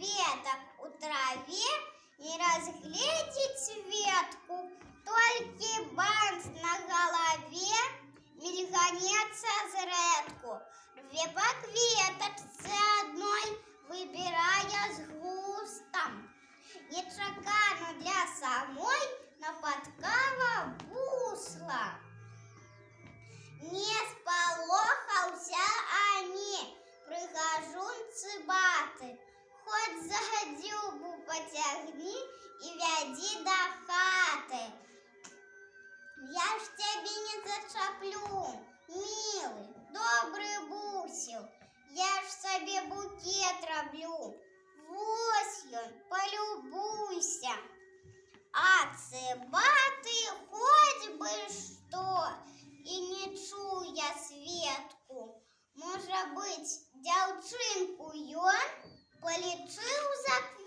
веток у траве, не разглядеть ветку, только бант на голове мільганецца зрэдку. Рве по кветочце одной, выбирая с густом. Нечакано для самой напаткала вусла. Не сполохаўся ані прыгажун цыбаты, хоть за дзюбу потягни и вяди до хаты. Я ж тебе не зачаплю, милый, добрый бусел, я ж себе букет роблю. Вось ён, полюбуйся. А цыбаты хоть бы что, и не чуя Светку, может быть, дзяўчынку ён полечил за